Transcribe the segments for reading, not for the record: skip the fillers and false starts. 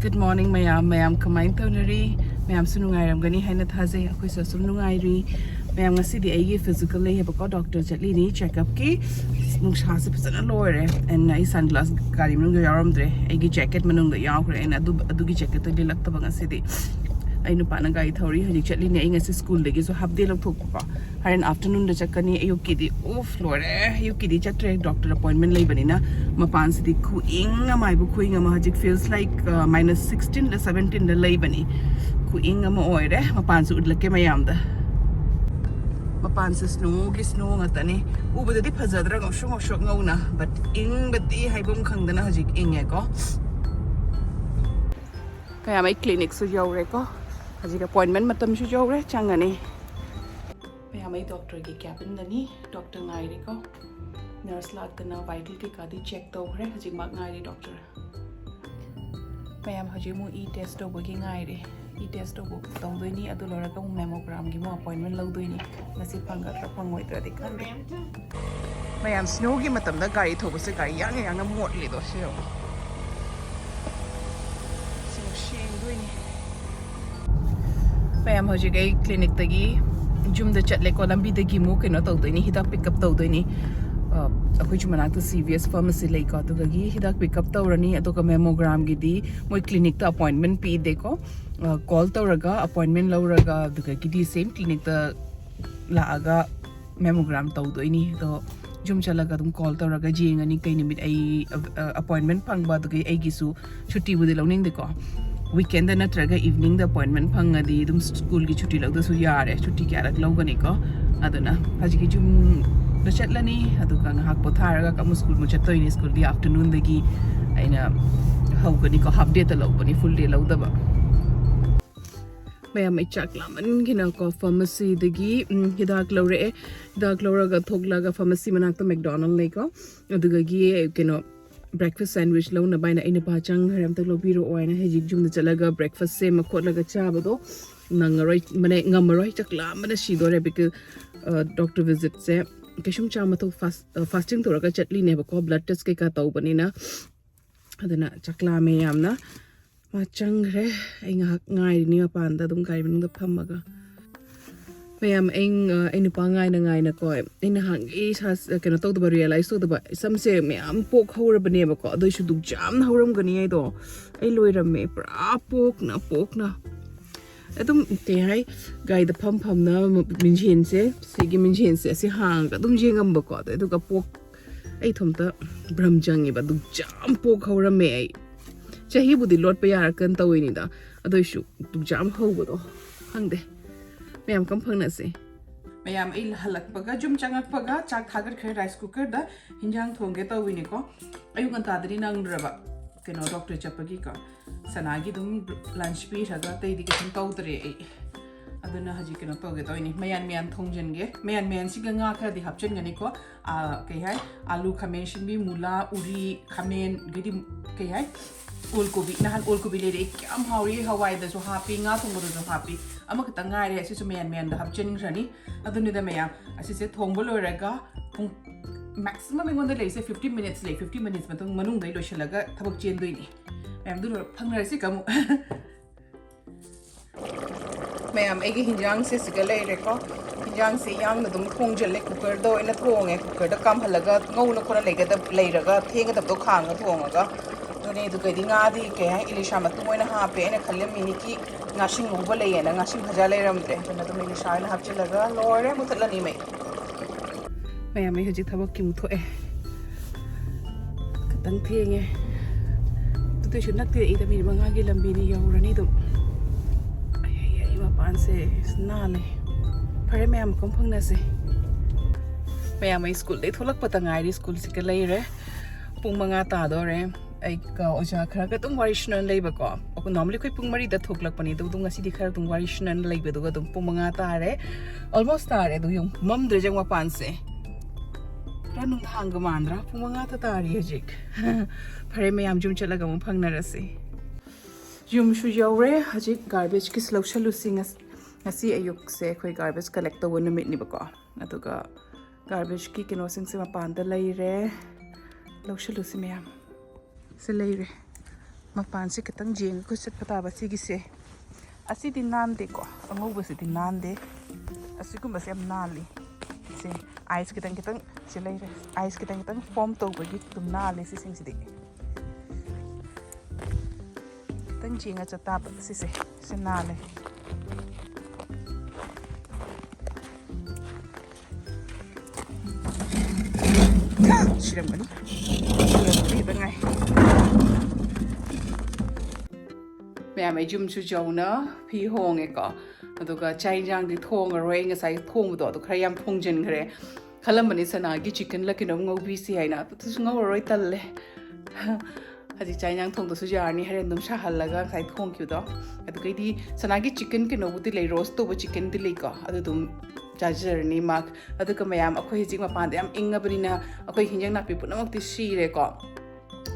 Good morning, Myam. Myam kamain tonari. Myam sunungai ramgani haina thaze. Akoi so sunungai ri. Myam ngasi di aigi physical lay have a doctor chatli ni check up ki. Nungsha se phisana lower and I sunglass kari munga yaram dre. Aigi jacket manunga yaw and adugi jacket to dilak tabanga city. I know Panagai Thori, Haji Chatli Nang as a school leg is a half day of Toka. Her an afternoon the Chakani, Yukidi, oh, Flora, Yukidi Chatre, doctor appointment Labanina, Mapan City Kuing, my booking a magic feels like minus 16 to 17 the Labani. Kuing a moire, Mapans would like Mayamda. Mapans is no, snow at any, over the fajadra of shock nona, but in but the Hibum Kangana Hajik in Ego. I am a clinic so Yoreko. Haji appointment matam shu jawre changani. I am a doctor ki cabin dani doctor ngai ko nurse lag na vital ki kadi check to hre haji mak ngai doctor. I am haji mu e test to bogi ngai e test to bo to doi ni adu lora ka mammogram gi mo appointment lau doi ni nasi phanga ra phangoi tra dikhan de. I am snow gi matam da gari thobo se gari yang mot li do se. I am a clinic tagi jum the chat like Lambi the Gimu cannot outdoing Hidak pick up Todini which manak the CVS pharmacy like Autogagi Hidak pick up Taurani Atoka mammogram gidi my clinic the appointment P deco call Tauraga appointment Lauraga the gidi same clinic the Laaga mammogram Todini the Jum Chalagatum call Tauraga Jing and Nikanimit a appointment Pangba the Aigisu Chuti with the loaning the car. Weekend na traga evening the appointment phangadi dum school gi chutti lagda su yare chutti kya rak logani ko aduna haji gi jum da chatlani aduga ngahak potharaga ka school mu chatoi ni school di afternoon dagi aina hawgani ko half day ta logbani full day logdaba Myam chaklam gina ko pharmacy dagi hidak lore hidak loraga thoglaga pharmacy manak to McDonald leko aduga gi kino breakfast sandwich low na baina ina pa chang haram tak lo biro oina hejik jum na chalaga breakfast se makot laga chaba do nangaroi mane ngamaroi chakla mana shi do re because doctor visit se keshum cha mato fasting to raga chatli ne ba ko blood test ke ka taw banina adana chakla me yamna ma chang re inga ngai ni pa anda dum kai bin da phamaga Myam ing pangai na ko in hang is has can talk about realize so the some say Myam poke hora bane ba ko do should do jam horam gani ai do ai loira me pra poke na adum te hai gai the pam na minjin se sigi minjin se si hang adum jengam ba ko do ka poke ai thom ta bramjang ba du jam poke hora me ai chahi budi lot pa yar kan tawai ni da ado shu du jam ho ba do hang de Myam kampang na si. Myam il halak paga jum changak paga chak thagar khay rice cooker da hinjang thongge ta wini ko ayung an tadri nang raba keno doctor chapagi ka sanagi dum lunch pi thaga tai di ken taw tre ai aduna haji keno to ge toini mayan thongjen ge mayan si nga kha di hapchen ngani ko kai hai alu khamen shimbi mula uri khamen gidi kai hai ulkobi nahan ulkobi le kyam hauri hawai da so happy nga thongbo do happy ama ka tangai re asisu mayan da hapchen rani aduni da mayam asise thongbo loiraga maximum ingon da le se 50 minutes matong manung dai lo shalaga thabak chen doini mayam du phangna si kamu mayam egi hinjang se sigale re ko hinjang se yang na dum thong jelle cooker do ina thong e cooker da kam halaga ngau na khona lega da leiraga thenga da to khang na thongaga Duni du kadi nga di kaya ilisha matumoy na hape na kalim miniki ngashing ngubba lay na ngashing bhajalay ramdre na dum ilisha na hapchi laga lore mutala ni may may hajik thabak ki mutho katang thenge tutu shu nak ti ida mi banga gi lambi ni yawrani dum ay mapan se snale phare mayam komphang na se mayam school dei tholak patangai ri school sikalai re pung manga ta do re ai ka oja khara ka tum warishnan leiba ko ko normally koi pung mari da thoklak pani du du ngasi di khara tum warishnan leiba du ga tum pumanga ta re almost ta re du yung mam dre jang ma pan se ranung thang ga mandra pumanga ta ri hajik phare mayam jum chala ga mu phangna rase jum shu yawre hajik garbage ki slokshalu singas ngasi ayuk se khoi garbage collect to wona mit ni ba ko atuga garbage ki kino sing se ma pan da lai re lokshalu si mayam Se leire ꯃꯄꯥꯟꯁꯦ ꯈꯤꯇꯪ ꯌꯦꯡꯉꯒ ꯆꯠꯄ ꯇꯥꯕ ꯁꯤꯒꯤꯁꯦ ꯑꯁꯤꯗꯤ ꯅꯥꯟꯗꯦꯀꯣ ꯑꯉꯧꯕꯁꯤꯗꯤ ꯅꯥꯟꯗꯦ ꯑꯁꯤꯒꯨꯝꯕꯁꯦ ꯌꯥꯝ ꯅꯥꯜꯂꯤ ꯁꯦ ice ꯈꯤꯇꯪ ꯁꯤ ꯂꯩꯔꯦ ꯑꯥꯏꯁ ꯈꯤꯇꯪ ꯐꯣꯝ ꯇꯧꯕꯒꯤ ꯑꯗꯨꯝ ꯅꯥꯜꯂꯦ ꯁꯤꯁꯤꯡꯁꯤꯗꯤ ꯈꯤꯇꯪ ꯌꯦꯡꯉ ꯆꯠ ꯇꯥꯕ ꯁꯤꯁꯦ ꯁꯤ ꯅꯥꯜꯂꯦ 시름거니? 시름거니 ꯃꯌꯥꯝ ꯑꯩ ꯌꯨꯝꯁꯨ ꯆꯧꯅ ꯐꯤ ꯍꯣꯡꯉꯦꯀꯣ ꯑꯗꯨꯒ ꯆꯥꯛ ꯌꯦꯟꯁꯥꯡꯗꯤ ꯊꯣꯡꯉꯔꯣꯏ ꯉꯁꯥꯏ ꯊꯣꯡꯕꯗꯣ ꯑꯗꯨ ꯈꯔ ꯌꯥꯝ ꯊꯣꯡꯖꯤꯟꯈ꯭ꯔꯦ ꯈꯜꯂꯝꯕꯅꯤ ꯁꯅꯥꯒꯤ ꯆꯤꯛꯀꯟꯂ ꯀꯩꯅꯣꯝ ꯉꯧꯕꯤꯁꯤ ꯍꯥꯏꯅ ꯑꯗꯨꯁꯨ ꯉꯧꯔꯔꯣꯏ ꯇꯜꯂꯦ ꯍꯧꯖꯤꯛ ꯆꯥꯛ ꯌꯦꯟꯁꯥꯡ ꯊꯣꯡꯗꯁꯨ ꯌꯥꯔꯅꯤ ꯍꯣꯔꯦꯟ ꯑꯗꯨꯝ ꯁꯥꯍꯜꯂꯒ ꯉꯁꯥꯏ ꯊꯣꯡꯈꯤꯕꯗꯣ ꯑꯗꯨꯒꯩꯗꯤ ꯁꯅꯥꯒꯤ ꯆꯤꯛꯀꯟ ꯀꯩꯅꯣꯕꯨꯗꯤ ꯂꯩ ꯔꯣꯁ ꯇꯧꯕ ꯆꯤꯛꯀꯟꯗꯤ ꯂꯩꯀꯣ ꯑꯗꯨ ꯑꯗꯨꯝ ꯆꯥꯖꯔꯅꯤ ꯃꯥꯛ ꯑꯗꯨꯒ ꯃꯌꯥꯝ ꯑꯩꯈꯣꯏ ꯍꯧꯖꯤꯛ ꯃꯄꯥꯟꯗ ꯌꯥꯝ ꯏꯪꯉꯕꯅꯤꯅ ꯑꯩꯈꯣꯏ ꯍꯤꯟꯖꯥꯡ ꯅꯥꯄꯤ ꯄꯨꯝꯅꯃꯛꯇꯤ ꯁꯤꯔꯦꯀꯣ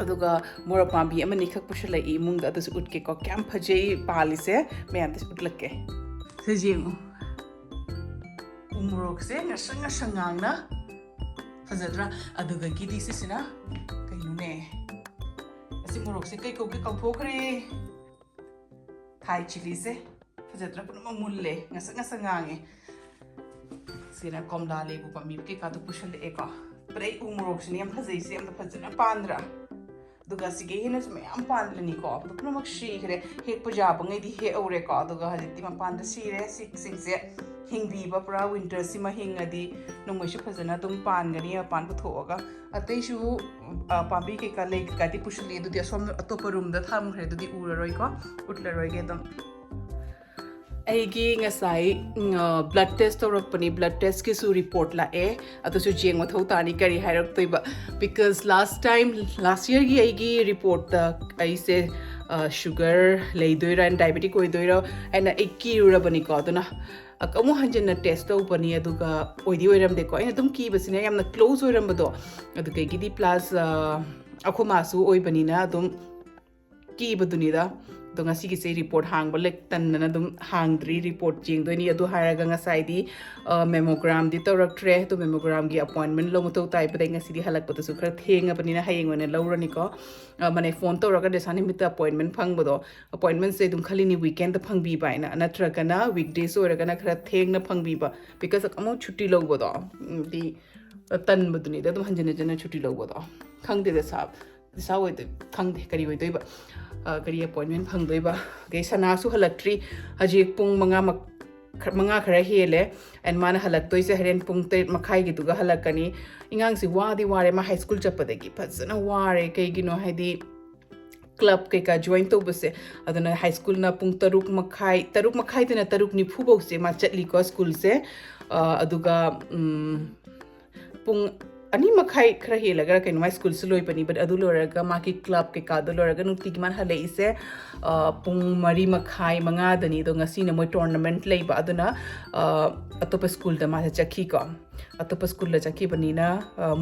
ꯑꯗꯨꯒ ꯃꯣꯔꯣꯛ ꯄꯥꯝꯕꯤ ꯑꯃꯅꯤꯈꯛ ꯄꯨꯁꯜꯂꯛꯏ ꯏꯃꯨꯡꯗ ꯑꯗꯨꯁꯨ ꯎꯠꯀꯦꯀꯣ ꯀꯌꯥꯝ ꯐꯖꯩ ꯄꯥꯜꯂꯤꯁꯦ ꯃꯌꯥꯝꯗꯁꯨ ꯎꯠꯂꯛꯀꯦ ꯁꯤꯁꯦ ꯌꯦꯡꯉꯨ umorokse ngasang ngasang ngangna fajadra adugagidi sisina kainune asi morokse kai kauke kauthokre thai chili se fajadra punama mulle ngasang ngasang ngange sina komla lebu pami ke ka to pushal e ka prei umorokse ni am phajai se am phajana pandra duga sige hina sme am pandlani ko punamak shi khre hek pujaba ngai di he aure ko duga hajiti ma panda sire sing se hingbiba pura winter sima hingadi nongmaisu phajana dum pangani pan puthoga ataisu pambi ke ka lei ka ti pushli du dia som atopa room da tham khre du di uraroi ko utlaroi ge dum aigi ngasai blood test torapani blood test ki su report la e atusu jeng mathau tani kari hairak toiba because last year gi aigi report da ai se sugar leidoira and diabetic oidoira and ekki urabani ko aduna akamu hanjena test tawpani aduga oidi oiramde ko aina dum ki basine yamna close oirambado aduga gidi plus akhomasu oibanina dum ki badunida तो ngasi gi se report hang ba lek tan na dum hang dri report jing do ni adu haraga ngasai di mammogram di torak tre to mammogram gi appointment lo muto tai pa ngasi di halak pa su khra thenga pani na hayeng wane lawrani ko mane phone to raga de sani mit appointment phang bodo appointment se dum khali ni weekend ta phang bi ba na natra kana weekdays or kana khra theng na phang bi ba because amo chutti lo bodo di tan boduni da dum hanjene jana chutti lo bodo khang de sab sa oi de khang de kari oi doi ba kari appointment phangdoi ba ge sana su halakri haji pung manga khara hele and mana halaktoi se heren pung 3 makhai gi tuga halakani ingang si wadi ware ma high school chapadagi phajana ware kai gi no haidi club kai ka join to base aduna high school na pung 3 makhai dina 3 ni phu bo se ma chatli ko school se aduga pung ani makhai khra helaga kaino my school sloi pani but adu loraga maki club ke ka do loraga nuti man hale ise pung mari makhai manga dani do ngasi na moi tournament leiba aduna atopa school da ma chakhi ko atopa school la chakhi bani na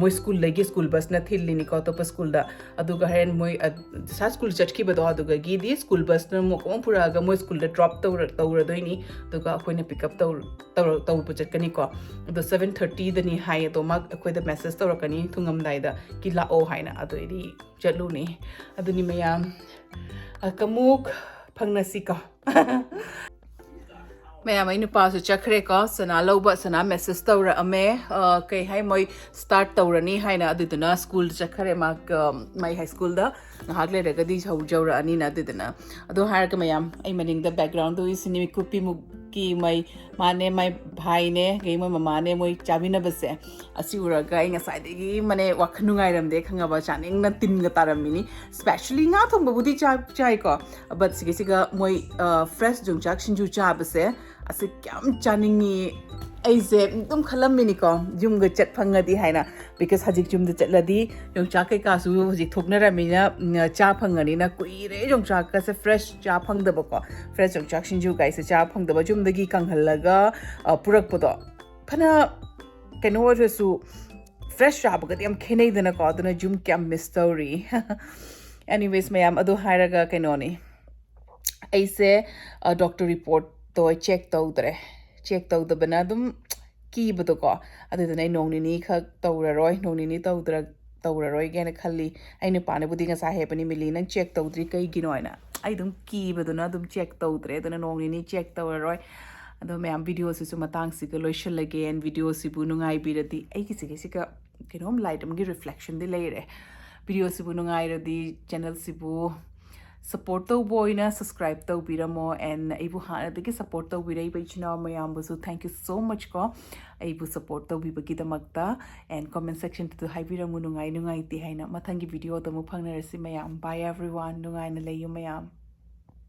moi school legi school bus na thilli ni ko atopa school da adu ga hen moi sa school chakhi bado adu ga gi di school bus na mo ko pura ga moi school da drop tawra doi ni to ga khoi na pick up taw chakani ko do 7:30 dani hai to ma khoi da message tawrakani thungamdai da ki la o haina adu ri chatlu ni aduni mayam kamuk phangnasi ko mayam ai nupa su chakre ko sana loba sana message tawra ame kai hai moi start tawrani haina aduduna school chakre ma my high school da ngahak le daga di jawra ani na aduduna adu har ka mayam ai maning da background do isini kupi mu ki mai mane mai bhai ne ge mai mama ne moi chamina base asiura ga inga side gi mane wakhnungai ramde khanga ba chaning na tin ga taramini especially nga thong budi chai ko but siga moi fresh jung chak sinju cha base ase kyam chaningi aise dum khalam mini ko jum ga chat phangadi haina because hajik jum da chatladi jung chak kai ka su hajik thokna ramina cha phangani na kuire jung chak ka se fresh cha phangda ko fresh jung chak sinju ga se cha phangda jum dagi kanghalaga purak podo phana keno su fresh cha ba ga yam khenai dana ko aduna jum kyam mystery anyways mayam adu hairaga keno ni aise doctor report to check the bana dum ki bado ko aduna nong ni khak tawraroi nong ni ꯇꯧꯔꯔꯣꯏꯒꯦꯅ ꯈꯜꯂꯤ ꯑꯩ ꯅꯨꯄꯥꯅꯕꯨꯗꯤ ꯉꯁꯥꯏ ꯍꯥꯏꯕꯅꯤ ꯃꯤꯂꯤ ꯅꯪ check ꯇꯧꯗ꯭ꯔꯤ ꯀꯩꯒꯤꯅꯣ ꯍꯥꯏꯅ ꯑꯩ ꯑꯗꯨꯝ ꯀꯤꯕꯗꯨꯅ ꯑꯗꯨꯝ ꯆꯦꯛ ꯇꯧꯗ꯭ꯔꯦ ꯑꯗꯨꯅ ꯅꯣꯡ ꯅꯤꯅꯤ ꯆꯦꯛ ꯇꯧꯔꯔꯣꯏ ꯑꯗꯣ ꯃꯌꯥꯝ ꯚꯤꯗꯤꯑꯣꯁꯤꯁꯨ ꯃꯇꯥꯡꯁꯤꯒ ꯂꯣꯏꯁꯤꯜꯂꯒꯦ ꯑꯦꯟ ꯚꯤꯗꯤꯑꯣꯁꯤꯕꯨ ꯅꯨꯡꯉꯥꯏꯕꯤꯔꯗꯤ ꯑꯩꯒꯤꯁꯤꯒ ꯀꯩꯅꯣꯝ ꯂꯥꯏꯠ ꯑꯃꯒꯤ ꯔꯤꯐ꯭ꯂꯦꯛꯁꯟꯗꯤ ꯂꯩꯔꯦ ꯚꯤꯗꯤꯑꯣꯁꯤꯕꯨ ꯅꯨꯡꯉꯥꯏꯔꯗꯤ ꯆꯦꯅꯦꯜꯁꯤꯕꯨ ꯁꯞꯄꯣꯔꯠ ꯇꯧꯕ ꯑꯣꯏꯅ ꯁꯕꯁꯀ꯭ꯔꯥꯏꯕ ꯇꯧꯕꯤꯔꯝꯃꯣ ꯑꯦꯟ ꯑꯩꯕꯨ ꯍꯥꯟꯅꯗꯒꯤ ꯁꯞꯄꯣꯔꯠ ꯇꯧꯕꯤꯔꯛꯏꯕ ꯏꯆꯤꯟ ꯏꯅꯥꯎ ꯃꯌꯥꯝꯕꯨꯁꯨ ꯊꯦꯡꯛ ꯌꯨ ꯁꯣ ꯃꯆ ꯀꯣ ꯑꯩꯕꯨ ꯁꯞꯄꯣꯔꯠ ꯇꯧꯕꯤꯕꯒꯤꯗꯃꯛꯇ ꯑꯦꯟ ꯀꯣꯃꯦꯟ ꯁꯦꯛꯁꯟꯗꯨꯗ ꯍꯥꯏꯕꯤꯔꯝꯃꯨ ꯅꯨꯡꯉꯥꯏ ꯅꯨꯡꯉꯥꯏꯇꯦ ꯍꯥꯏꯅ ꯃꯊꯪꯒꯤ ꯚꯤꯗꯤꯑꯣꯗ ꯑꯃꯨꯛ ꯐꯪꯅꯔꯁꯤ ꯃꯌꯥꯝ ꯕꯥꯏ ꯑꯦꯚ꯭ꯔꯤꯋꯥꯟ ꯅꯨꯡꯉꯥꯏꯅ ꯂꯩꯌꯨ ꯃꯌꯥꯝ